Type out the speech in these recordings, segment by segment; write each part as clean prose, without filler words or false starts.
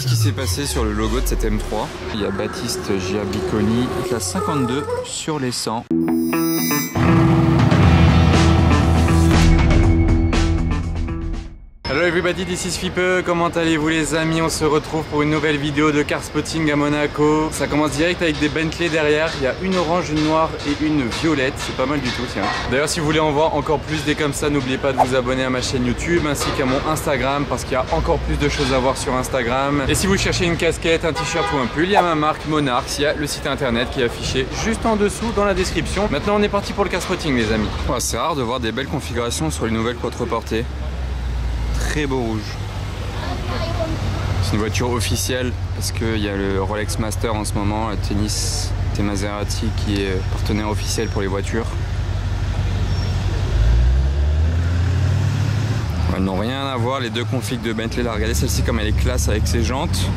Qu'est-ce qui s'est passé sur le logo de cette M3? Il y a Baptiste Giabiconi, classe 52 sur les 100. Hello everybody, this is Fipe. Comment allez-vous les amis? On se retrouve pour une nouvelle vidéo de car spotting à Monaco. Ça commence direct avec des Bentley derrière. Il y a une orange, une noire et une violette. C'est pas mal du tout, tiens. D'ailleurs, si vous voulez en voir encore plus des comme ça, n'oubliez pas de vous abonner à ma chaîne YouTube ainsi qu'à mon Instagram parce qu'il y a encore plus de choses à voir sur Instagram. Et si vous cherchez une casquette, un t-shirt ou un pull, il y a ma marque Monarch. Il y a le site internet qui est affiché juste en dessous dans la description. Maintenant, on est parti pour le car spotting les amis. Oh, c'est rare de voir des belles configurations sur les nouvelles quatreportées. Très beau rouge. C'est une voiture officielle parce qu'il y a le Rolex Master en ce moment, la Tennis Maserati qui est partenaire officiel pour les voitures. Elles n'ont rien à voir les deux configs de Bentley là. Regardez celle-ci comme elle est classe avec ses jantes.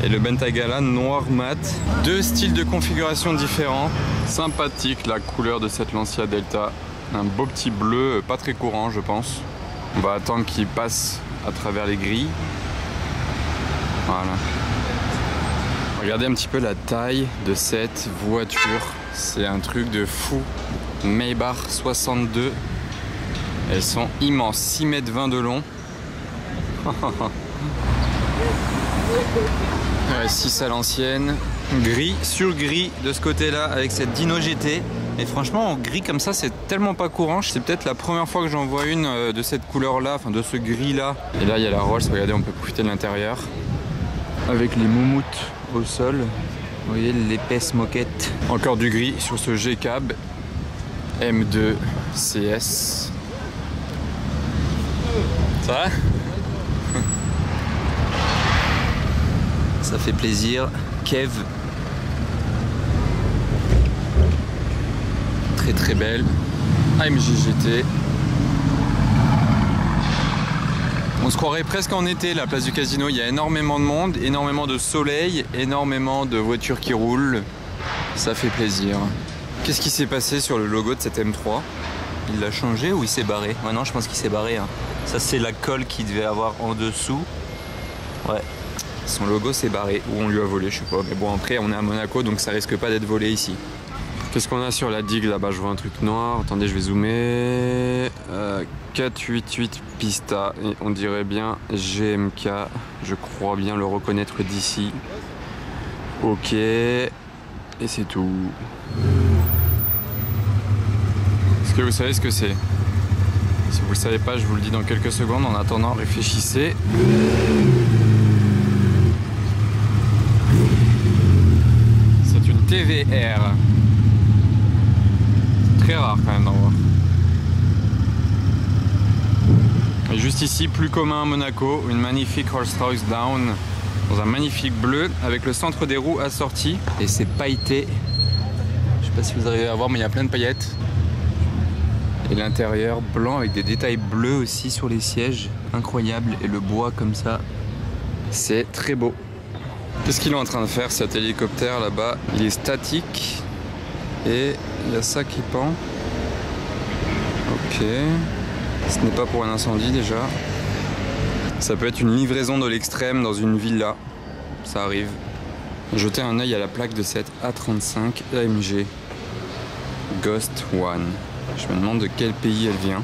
Et le Bentayga noir mat. Deux styles de configuration différents. Sympathique la couleur de cette Lancia Delta. Un beau petit bleu, pas très courant je pense. On va attendre qu'il passe à travers les grilles. Voilà. Regardez un petit peu la taille de cette voiture. C'est un truc de fou. Maybach 62. Elles sont immenses. 6,20 m de long. 6 à l'ancienne. Gris sur gris de ce côté-là avec cette Dino GT. Et franchement en gris comme ça c'est tellement pas courant, c'est peut-être la première fois que j'en vois une de cette couleur là, enfin de ce gris là. Et là il y a la Rolls, regardez on peut profiter de l'intérieur. Avec les moumoutes au sol, vous voyez l'épaisse moquette. Encore du gris sur ce G-Cab M2 CS. Ça va? Ça fait plaisir. Kev. Très très belle AMG GT. On se croirait presque en été la place du Casino. Il y a énormément de monde, énormément de soleil, énormément de voitures qui roulent. Ça fait plaisir. Qu'est-ce qui s'est passé sur le logo de cette M3? Il l'a changé ou il s'est barré? Ouais, non, je pense qu'il s'est barré hein. Ça c'est la colle qu'il devait avoir en dessous. Ouais, son logo s'est barré ou on lui a volé, je sais pas. Mais bon, après on est à Monaco donc ça risque pas d'être volé ici. Qu'est-ce qu'on a sur la digue là-bas? Je vois un truc noir. Attendez, je vais zoomer. 488 Pista. Et on dirait bien GMK. Je crois bien le reconnaître d'ici. Ok. Et c'est tout. Est-ce que vous savez ce que c'est? Si vous le savez pas, je vous le dis dans quelques secondes. En attendant, réfléchissez. C'est une TVR. Très rare quand même d'en voir. Et juste ici, plus commun à Monaco, une magnifique Rolls-Royce Down dans un magnifique bleu avec le centre des roues assorti et c'est pailleté. Je sais pas si vous arrivez à voir mais il y a plein de paillettes. Et l'intérieur blanc avec des détails bleus aussi sur les sièges, incroyable. Et le bois comme ça, c'est très beau. Qu'est-ce qu'il est en train de faire cet hélicoptère là-bas? Il est statique. Et il y a ça qui pend. Ok. Ce n'est pas pour un incendie déjà. Ça peut être une livraison de l'extrême dans une villa. Ça arrive. Jetez un œil à la plaque de cette A35 AMG Ghost One. Je me demande de quel pays elle vient.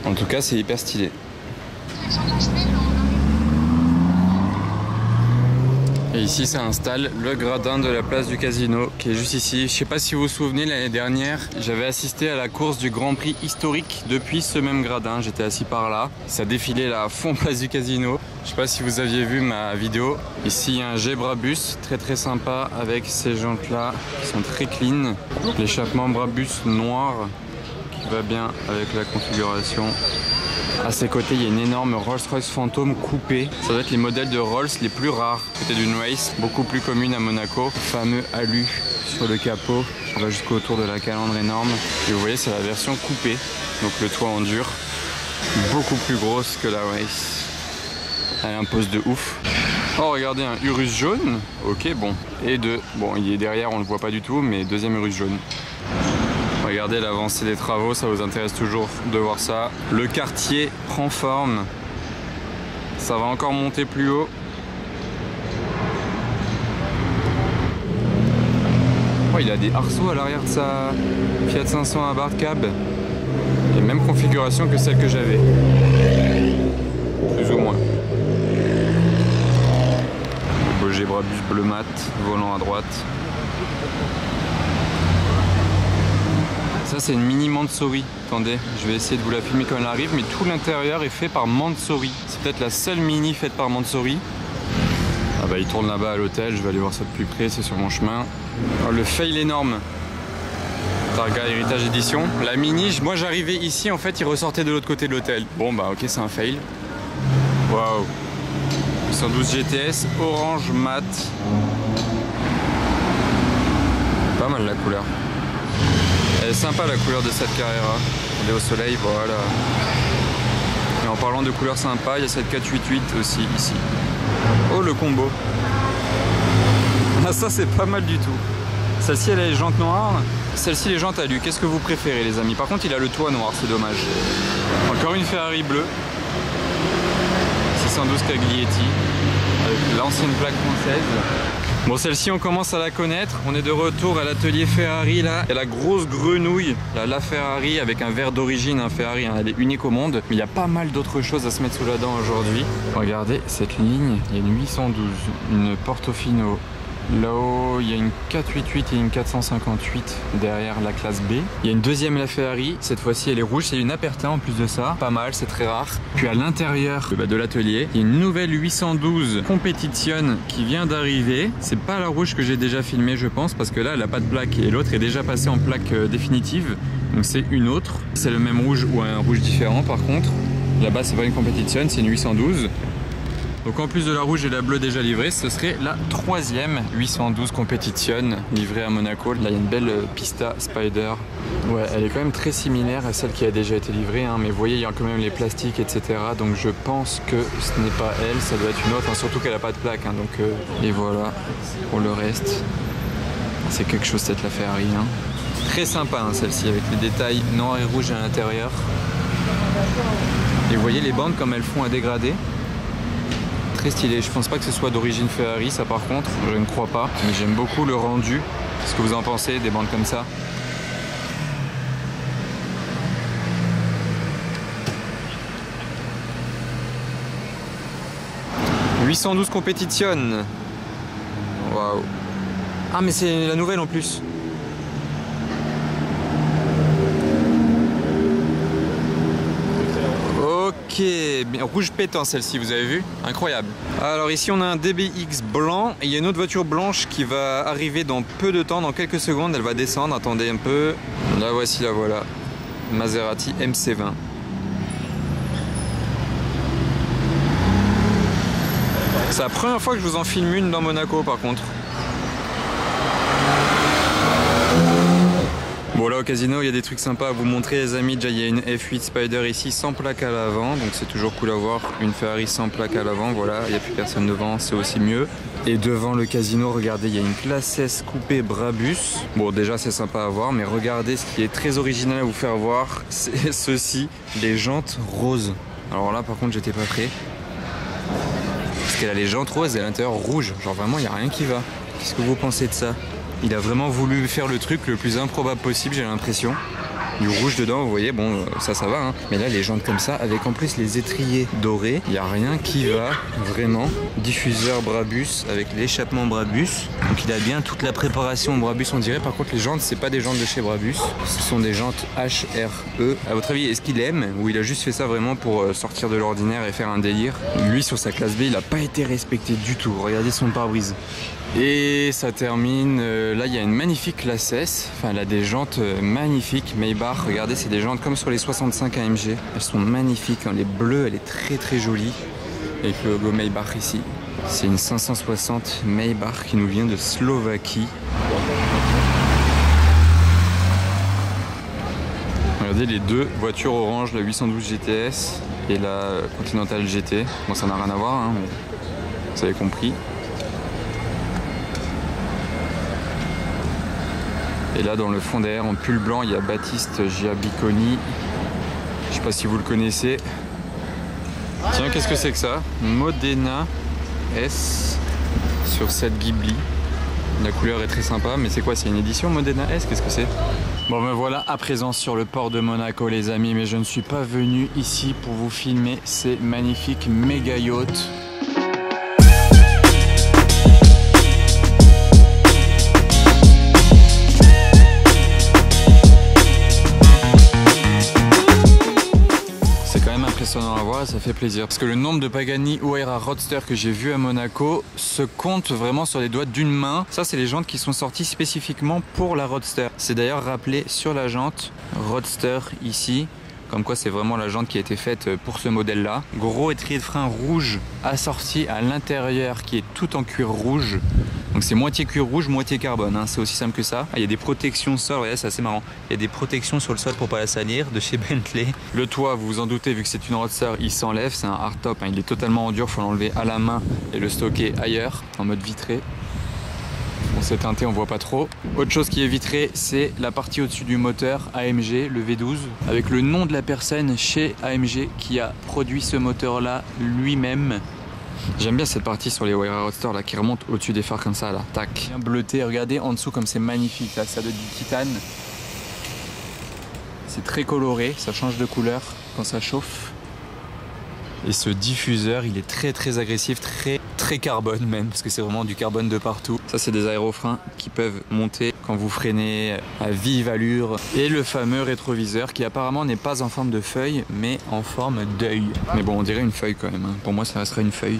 En tout cas, c'est hyper stylé. Et ici ça installe le gradin de la place du Casino qui est juste ici. Je sais pas si vous vous souvenez, l'année dernière j'avais assisté à la course du Grand Prix historique depuis ce même gradin. J'étais assis par là, ça défilait là à fond place du Casino. Je sais pas si vous aviez vu ma vidéo. Ici il y a un G-Brabus très sympa avec ces jantes là qui sont très clean. L'échappement Brabus noir qui va bien avec la configuration. À ses côtés, il y a une énorme Rolls-Royce Phantom coupée. Ça doit être les modèles de Rolls les plus rares. C'était d'une race beaucoup plus commune à Monaco. Fameux alu sur le capot qui va jusqu'au tour de la calandre énorme. Et vous voyez, c'est la version coupée. Donc le toit en dur. Beaucoup plus grosse que la race. Elle impose de ouf. Oh, regardez, un Urus jaune. Ok, bon. Et deux. Bon, il est derrière, on ne le voit pas du tout, mais deuxième Urus jaune. Regardez l'avancée des travaux, ça vous intéresse toujours de voir ça. Le quartier prend forme. Ça va encore monter plus haut. Oh, il a des arceaux à l'arrière de sa Fiat 500 Abarth cab. Et même configuration que celle que j'avais. Plus ou moins. Le Boger Brabus bleu mat, volant à droite. Ça c'est une mini Mansory. Attendez, je vais essayer de vous la filmer quand elle arrive, mais tout l'intérieur est fait par Mansory. C'est peut-être la seule mini faite par Mansory. Ah bah il tourne là-bas à l'hôtel, je vais aller voir ça de plus près, c'est sur mon chemin. Oh, le fail énorme. Targa Héritage Édition. La mini, moi j'arrivais ici, en fait il ressortait de l'autre côté de l'hôtel. Bon bah ok, c'est un fail. Waouh. 112 GTS, orange mat. Pas mal la couleur. Elle est sympa la couleur de cette Carrera. Elle est au soleil, voilà. Et en parlant de couleur sympa, il y a cette 488 aussi ici. Oh le combo. Ah ça c'est pas mal du tout. Celle-ci elle a les jantes noires. Celle-ci les jantes alu. Qu'est-ce que vous préférez les amis? Par contre il a le toit noir, c'est dommage. Encore une Ferrari bleue. 612 Caglietti. Avec l'ancienne plaque française. Bon celle-ci on commence à la connaître. On est de retour à l'atelier Ferrari là. Il y a la grosse grenouille, la Ferrari avec un verre d'origine, un Ferrari, hein, elle est unique au monde. Mais il y a pas mal d'autres choses à se mettre sous la dent aujourd'hui. Regardez cette ligne, il y a une 812, une Portofino. Là-haut, il y a une 488 et une 458 derrière la classe B. Il y a une deuxième La Ferrari, cette fois-ci elle est rouge, c'est une Aperta en plus de ça. Pas mal, c'est très rare. Puis à l'intérieur de l'atelier, il y a une nouvelle 812 Competition qui vient d'arriver. C'est pas la rouge que j'ai déjà filmée je pense, parce que là elle n'a pas de plaque et l'autre est déjà passée en plaque définitive. Donc c'est une autre. C'est le même rouge ou un rouge différent par contre. Là-bas c'est pas une Competition, c'est une 812. Donc en plus de la rouge et la bleue déjà livrée, ce serait la troisième 812 Competition livrée à Monaco. Là il y a une belle Pista Spider. Ouais, elle est quand même très similaire à celle qui a déjà été livrée, hein, mais vous voyez il y a quand même les plastiques etc. Donc je pense que ce n'est pas elle, ça doit être une autre, hein, surtout qu'elle n'a pas de plaque. Hein, donc, et voilà, pour le reste, c'est quelque chose cette La Ferrari. Hein. Très sympa hein, celle-ci avec les détails noirs et rouges à l'intérieur. Et vous voyez les bandes comme elles font à dégrader. Très stylé, je pense pas que ce soit d'origine Ferrari ça par contre, je ne crois pas, mais j'aime beaucoup le rendu. Qu'est-ce que vous en pensez des bandes comme ça? « 812 Competition ». Waouh. Ah mais c'est la nouvelle en plus. Ok, bien, rouge pétant celle-ci, vous avez vu? Incroyable. Alors ici on a un DBX blanc et il y a une autre voiture blanche qui va arriver dans peu de temps, dans quelques secondes, elle va descendre, attendez un peu. La voici, la voilà. Maserati MC20. C'est la première fois que je vous en filme une dans Monaco par contre. Bon là au casino il y a des trucs sympas à vous montrer les amis. Déjà il y a une F8 Spider ici sans plaque à l'avant, donc c'est toujours cool à voir une Ferrari sans plaque à l'avant. Voilà, il n'y a plus personne devant, c'est aussi mieux. Et devant le casino, regardez, il y a une classe S coupée Brabus. Bon déjà c'est sympa à voir, mais regardez ce qui est très original à vous faire voir, c'est ceci, les jantes roses. Alors là par contre j'étais pas prêt. Parce qu'elle a les jantes roses et à l'intérieur rouge, genre vraiment il n'y a rien qui va. Qu'est-ce que vous pensez de ça? Il a vraiment voulu faire le truc le plus improbable possible, j'ai l'impression. Du rouge dedans, vous voyez, bon, ça va, hein. Mais là, les jantes comme ça, avec en plus les étriers dorés, il n'y a rien qui va, vraiment. Diffuseur Brabus avec l'échappement Brabus. Donc il a bien toute la préparation Brabus, on dirait. Par contre, les jantes, c'est pas des jantes de chez Brabus. Ce sont des jantes HRE. À votre avis, est-ce qu'il aime ou il a juste fait ça vraiment pour sortir de l'ordinaire et faire un délire? Lui, sur sa classe B, il n'a pas été respecté du tout. Regardez son pare-brise. Et ça termine, là il y a une magnifique classe S, enfin elle a des jantes magnifiques, Maybach, regardez c'est des jantes comme sur les 65 AMG, elles sont magnifiques, hein. Les bleues elle est très très jolie, avec le logo Maybach ici, c'est une 560 Maybach qui nous vient de Slovaquie. Regardez les deux voitures orange, la 812 GTS et la Continental GT, bon ça n'a rien à voir, hein, mais vous avez compris. Et là dans le fond derrière en pull blanc il y a Baptiste Giabiconi. Je sais pas si vous le connaissez. Tiens, qu'est-ce que c'est que ça? Modena S sur cette Ghibli. La couleur est très sympa, mais c'est quoi? C'est une édition Modena S? Qu'est-ce que c'est? Bon me voilà à présent sur le port de Monaco les amis, mais je ne suis pas venu ici pour vous filmer ces magnifiques méga yachts. Impressionnant à voir, ça fait plaisir parce que le nombre de Pagani Huayra Roadster que j'ai vu à Monaco se compte vraiment sur les doigts d'une main. Ça c'est les jantes qui sont sorties spécifiquement pour la Roadster. C'est d'ailleurs rappelé sur la jante Roadster ici, comme quoi c'est vraiment la jante qui a été faite pour ce modèle là. Gros étrier de frein rouge assorti à l'intérieur qui est tout en cuir rouge. Donc c'est moitié cuir rouge, moitié carbone, hein. C'est aussi simple que ça. Ah, il y a des protections sol, regardez, c'est assez marrant. Il y a des protections sur le sol pour pas la salir de chez Bentley. Le toit, vous vous en doutez, vu que c'est une Roadster, il s'enlève, c'est un hardtop, hein. Il est totalement en dur, faut l'enlever à la main et le stocker ailleurs, en mode vitré. Bon, c'est teinté, on voit pas trop. Autre chose qui est vitrée, c'est la partie au-dessus du moteur AMG, le V12, avec le nom de la personne chez AMG qui a produit ce moteur-là lui-même. J'aime bien cette partie sur les Huayra Roadster là qui remonte au-dessus des phares comme ça là, tac. Bien bleuté, regardez en dessous comme c'est magnifique là, ça donne du titane. C'est très coloré, ça change de couleur quand ça chauffe. Et ce diffuseur, il est très agressif, très carbone même, parce que c'est vraiment du carbone de partout. Ça c'est des aérofreins qui peuvent monter quand vous freinez à vive allure. Et le fameux rétroviseur qui apparemment n'est pas en forme de feuille, mais en forme d'œil. Mais bon, on dirait une feuille quand même, hein. Pour moi ça resterait une feuille.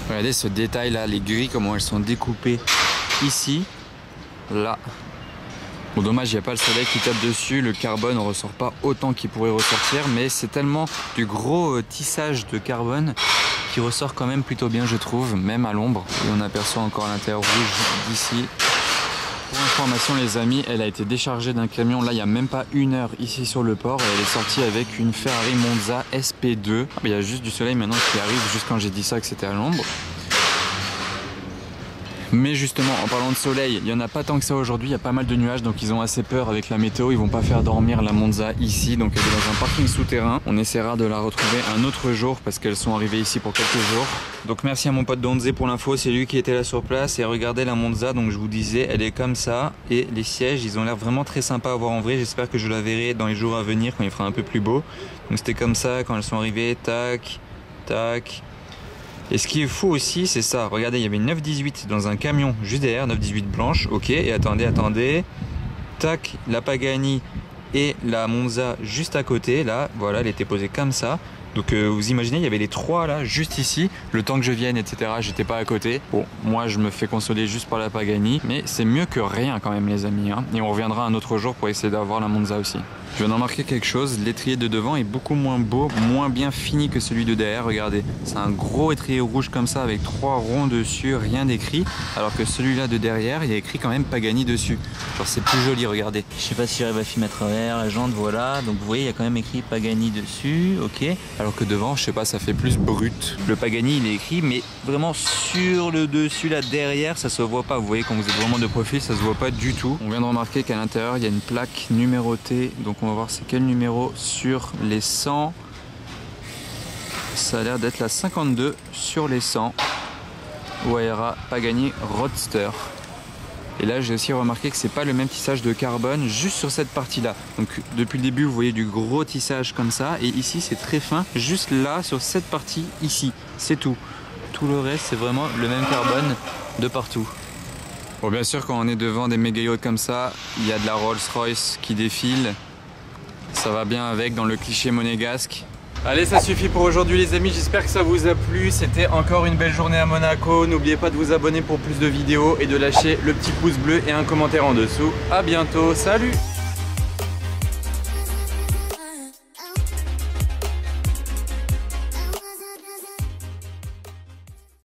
Regardez ce détail là, les grilles, comment elles sont découpées ici, là. Bon, dommage, il n'y a pas le soleil qui tape dessus, le carbone ne ressort pas autant qu'il pourrait ressortir, mais c'est tellement du gros tissage de carbone qui ressort quand même plutôt bien, je trouve, même à l'ombre. Et on aperçoit encore à l'intérieur rouge d'ici. Pour information les amis, elle a été déchargée d'un camion, là il n'y a même pas une heure ici sur le port, et elle est sortie avec une Ferrari Monza SP2. Il y a juste du soleil maintenant qui arrive, juste quand j'ai dit ça que c'était à l'ombre. Mais justement, en parlant de soleil, il n'y en a pas tant que ça aujourd'hui, il y a pas mal de nuages, donc ils ont assez peur avec la météo, ils vont pas faire dormir la Monza ici, donc elle est dans un parking souterrain. On essaiera de la retrouver un autre jour parce qu'elles sont arrivées ici pour quelques jours. Donc merci à mon pote Donze pour l'info, c'est lui qui était là sur place, et regardez la Monza, donc je vous disais, elle est comme ça, et les sièges, ils ont l'air vraiment très sympas à voir en vrai, j'espère que je la verrai dans les jours à venir quand il fera un peu plus beau. Donc c'était comme ça quand elles sont arrivées, tac, tac. Et ce qui est fou aussi, c'est ça. Regardez, il y avait une 918 dans un camion juste derrière, 918 blanche. Ok, et attendez. Tac, la Pagani et la Monza juste à côté. Là, voilà, elle était posée comme ça. Donc vous imaginez, il y avait les trois là, juste ici. Le temps que je vienne, etc., j'étais pas à côté. Bon, moi je me fais consoler juste par la Pagani. Mais c'est mieux que rien quand même les amis, hein. Et on reviendra un autre jour pour essayer d'avoir la Monza aussi. Je viens d'en remarquer quelque chose, l'étrier de devant est beaucoup moins beau, moins bien fini que celui de derrière, regardez. C'est un gros étrier rouge comme ça avec 3 ronds dessus, rien d'écrit. Alors que celui-là de derrière, il y a écrit quand même Pagani dessus. Genre c'est plus joli, regardez. Je sais pas si j'arrive à filmer à travers la jante, voilà. Donc vous voyez, il y a quand même écrit Pagani dessus, ok. Alors que devant, je sais pas, ça fait plus brut. Le Pagani, il est écrit, mais vraiment sur le dessus, là, derrière, ça se voit pas. Vous voyez, quand vous êtes vraiment de profil, ça se voit pas du tout. On vient de remarquer qu'à l'intérieur, il y a une plaque numérotée, donc on va voir c'est quel numéro sur les 100. Ça a l'air d'être la 52 sur les 100. Huayra Pagani Roadster. Et là j'ai aussi remarqué que c'est pas le même tissage de carbone juste sur cette partie là. Donc depuis le début vous voyez du gros tissage comme ça, et ici c'est très fin, juste là sur cette partie ici, c'est tout. Tout le reste c'est vraiment le même carbone de partout. Bon bien sûr quand on est devant des méga yachts comme ça, il y a de la Rolls-Royce qui défile. Ça va bien avec dans le cliché monégasque. Allez, ça suffit pour aujourd'hui les amis, j'espère que ça vous a plu. C'était encore une belle journée à Monaco. N'oubliez pas de vous abonner pour plus de vidéos et de lâcher le petit pouce bleu et un commentaire en dessous. A bientôt, salut!